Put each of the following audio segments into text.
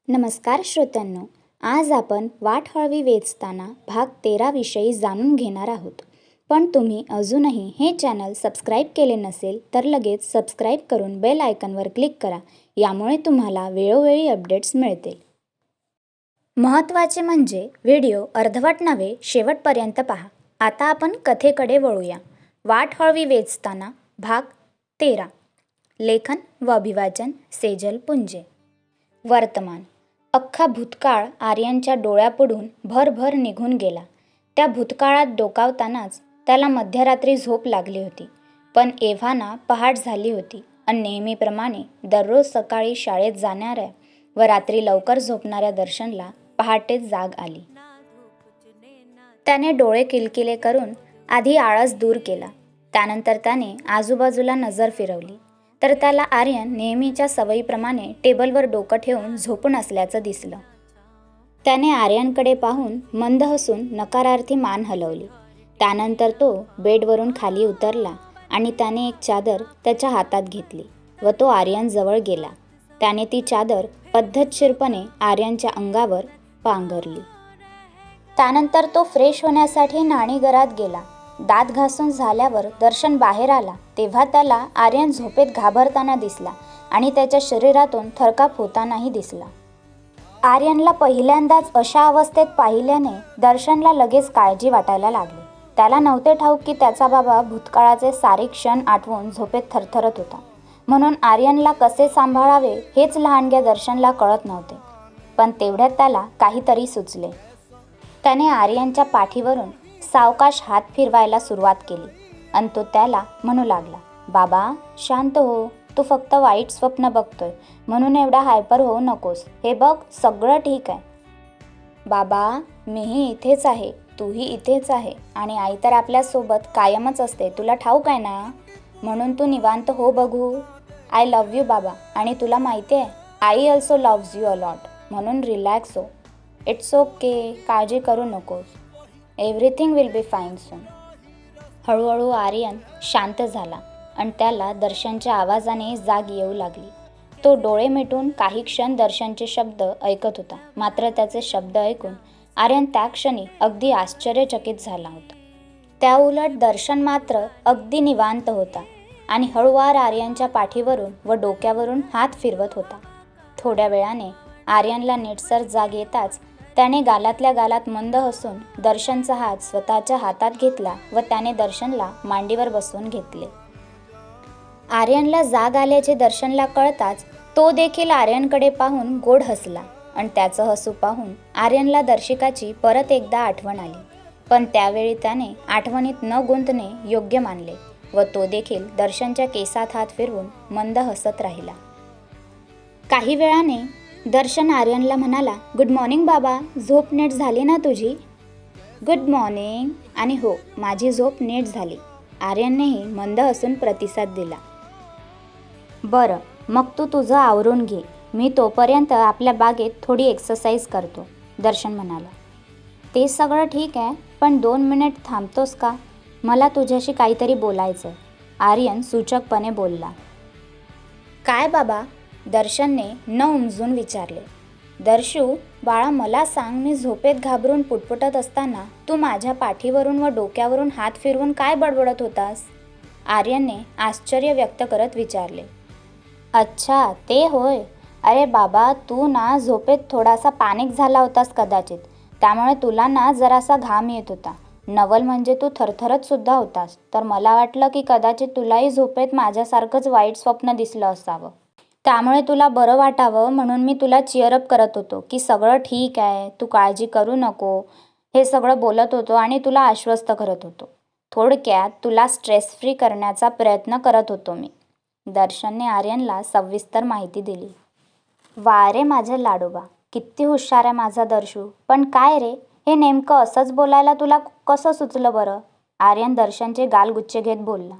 नमस्कार श्रोत्यांनो, आज आपण वाट हळवी वेचताना भाग 13 विषयी जाणून घेणार आहोत. पण तुम्ही अजूनही हे चॅनल सबस्क्राईब केले नसेल तर लगेच सबस्क्राईब करून बेल आयकॉनवर क्लिक करा. यामुळे तुम्हाला वेळोवेळी अपडेट्स मिळतील. महत्त्वाचे म्हणजे व्हिडिओ अर्धवट नव्हे, शेवटपर्यंत पहा. आता आपण कथेकडे वळूया. वाट हळवी वेचताना भाग 13. लेखन व अभिवाचन सेजल पुंजे. वर्तमान. अख्खा भूतकाळ आर्यनच्या डोळ्यापुढून भरभर निघून गेला. त्या भूतकाळात डोकावतानाच त्याला मध्यरात्री झोप लागली होती. पण एव्हाना पहाट झाली होती आणि नेहमीप्रमाणे दररोज सकाळी शाळेत जाणाऱ्या व रात्री लवकर झोपणाऱ्या दर्शनला पहाटेच जाग आली. त्याने डोळे किलकिले करून आधी आळस दूर केला. त्यानंतर त्याने आजूबाजूला नजर फिरवली तर त्याला आर्यन नेहमीच्या सवयीप्रमाणे टेबलवर डोकं ठेवून झोपून असल्याचं दिसलं. त्याने आर्यनकडे पाहून मंद हसून नकारार्थी मान हलवली. त्यानंतर तो बेडवरून खाली उतरला आणि त्याने एक चादर त्याच्या हातात घेतली व तो आर्यनजवळ गेला. त्याने ती चादर पद्धतशीरपणे आर्यनच्या अंगावर पांघरली. त्यानंतर तो फ्रेश होण्यासाठी न्हाणीघरात गेला. दात घासून झाल्यावर दर्शन बाहेर आला तेव्हा त्याला आर्यन झोपेत घाबरताना दिसला आणि त्याच्या शरीरातून थरकाप होतानाही दिसला. आर्यनला पहिल्यांदाच अशा अवस्थेत पाहिल्याने दर्शनला लगेच काळजी वाटायला लागली. त्याला नव्हते ठाऊक की त्याचा बाबा भूतकाळाचे सारे क्षण आठवून झोपेत थरथरत होता. म्हणून आर्यनला कसे सांभाळावे हेच लहानग्या दर्शनला कळत नव्हते. पण तेवढ्यात त्याला काहीतरी सुचले. त्याने आर्यनच्या पाठीवरून सावकाश हात फिरवायला सुरुवात केली आणि तो त्याला म्हणू लागला, बाबा शांत हो, तू फक्त वाईट स्वप्न बघतोय म्हणून एवढा हायपर होऊ नकोस. हे बघ, सगळं ठीक आहे. बाबा, मीही इथेच आहे, तूही इथेच आहे आणि आई तर आपल्यासोबत कायमच असते, तुला ठाऊक आहे ना. म्हणून तू निवांत हो बघू. आय लव्ह यू बाबा, आणि तुला माहिती आहे I also loves you a lot. म्हणून रिलॅक्स हो. इट्स ओके, काळजी करू नकोस. एव्हरीथिंग विल बी फाईन सून. हळूहळू आर्यन शांत झाला आणि त्याला दर्शनच्या आवाजाने जाग येऊ लागली. तो डोळे मिटून काही क्षण दर्शनचे शब्द ऐकत होता. मात्र त्याचे शब्द ऐकून आर्यन त्या क्षणी अगदी आश्चर्यचकित झाला होता. त्या उलट दर्शन मात्र अगदी निवांत होता आणि हळूवार आर्यनच्या पाठीवरून व डोक्यावरून हात फिरवत होता. थोड्या वेळाने आर्यनला नीटसर जाग येताच त्याने गालातल्या गालात मंद हसून दर्शनचा हात स्वतःच्या हातात घेतला व त्याने दर्शनला मांडीवर बसवून घेतले. आर्यनला जाग आल्याचे दर्शनला कळताच तो देखील आर्यनकडे पाहून गोड हसला आणि त्याचं हसू पाहून आर्यनला दर्शिकाची परत एकदा आठवण आली. पण त्यावेळी त्याने आठवणीत न गुंतणे योग्य मानले व तो देखील दर्शनच्या केसात हात फिरवून मंद हसत राहिला. काही वेळाने दर्शन आर्यनला म्हणाला, गुड मॉर्निंग बाबा, झोप नीट झाली ना तुझी. Good morning. आणि हो, माझी झोप नीट झाली. आर्यननेही मंद हसून प्रतिसाद दिला. बरं, मग तू तुझं आवरून घे, मी तोपर्यंत आपल्या बागेत थोडी एक्सरसाइज करतो, दर्शन म्हणाला. ते सगळं ठीक आहे, पण 2 मिनिट थांबतोस का? मला तुझ्याशी काहीतरी बोलायचं, आर्यन सूचकपणे बोलला. काय बाबा? दर्शनने न उमजून विचारले. दर्शू बाळा, मला सांग, मी झोपेत घाबरून पुटपुटत असताना तू माझ्या पाठीवरून व डोक्यावरून हात फिरवून काय बडबडत होतास? आर्यनने आश्चर्य व्यक्त करत विचारले. अच्छा, ते होय. अरे बाबा, तू ना झोपेत थोडासा पॅनिक झाला होतास कदाचित, त्यामुळे तुला ना जरासा घाम येत होता. नवल म्हणजे तू थरथरत सुद्धा होतास. तर मला वाटलं की कदाचित तुलाही झोपेत माझ्यासारखंच वाईट स्वप्न दिसलं असावं. त्यामुळे तुला बरं वाटावं म्हणून मी तुला चिअरअप करत होतो की सगळं ठीक आहे, तू काळजी करू नको, हे सगळं बोलत होतो आणि तुला आश्वस्त करत होतो. थोडक्यात तुला स्ट्रेस फ्री करण्याचा प्रयत्न करत होतो मी. दर्शनने आर्यनला सविस्तर माहिती दिली. वा रे माझ्या लाडोबा, किती हुशार आहे माझा दर्शू. पण काय रे, हे नेमकं असंच बोलायला तुला कसं सुचलं बरं? आर्यन दर्शनचे गालगुच्चे घेत बोलला.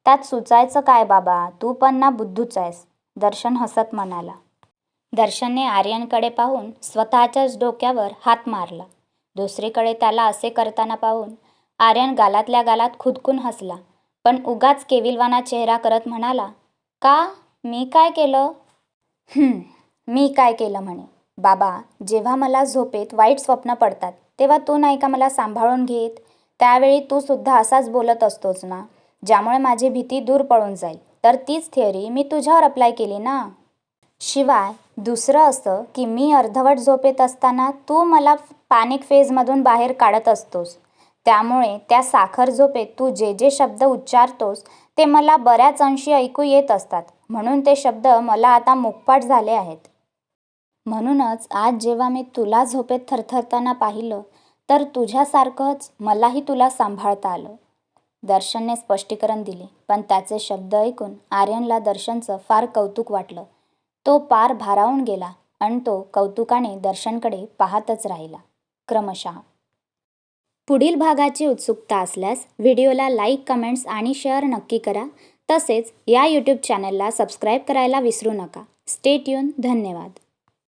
त्यात सुचायचं काय बाबा, तू पण ना बुद्धूच आहेस, दर्शन हसत म्हणाला. दर्शनने आर्यनकडे पाहून स्वतःच्याच डोक्यावर हात मारला. दुसरीकडे त्याला असे करताना पाहून आर्यन गालातल्या गालात खुदकून हसला, पण उगाच केविलवाना चेहरा करत म्हणाला, का? मी काय केलं? मी काय केलं म्हणे. बाबा, जेव्हा मला झोपेत वाईट स्वप्न पडतात तेव्हा तू नाही का मला सांभाळून घेत? त्यावेळी तू सुद्धा असाच बोलत असतोस ना, ज्यामुळे माझी भीती दूर पळून जाईल. तर तीच थिअरी मी तुझ्यावर अप्लाय केली ना. शिवाय दुसरं असं की मी अर्धवट झोपेत असताना तू मला पॅनिक फेजमधून बाहेर काढत असतोस. त्यामुळे त्या साखर झोपेत तू जे जे शब्द उच्चारतोस ते मला बऱ्याच अंशी ऐकू येत असतात. म्हणून ते शब्द मला आता मुकपाठ झाले आहेत. म्हणूनच आज जेव्हा मी तुला झोपेत थरथरताना पाहिलं तर तुझ्यासारखंच मलाही तुला सांभाळता आलं. दर्शनने स्पष्टीकरण दिले, पण त्याचे शब्द ऐकून आर्यनला दर्शनचं फार कौतुक वाटलं. तो पार भारावून गेला आणि तो कौतुकाने दर्शनकडे पाहतच राहिला. क्रमशः पुढील भागाची उत्सुकता असल्यास व्हिडिओला लाईक, कमेंट्स आणि शेअर नक्की करा. तसेच या यूट्यूब चॅनलला सबस्क्राईब करायला विसरू नका. Stay tune. धन्यवाद.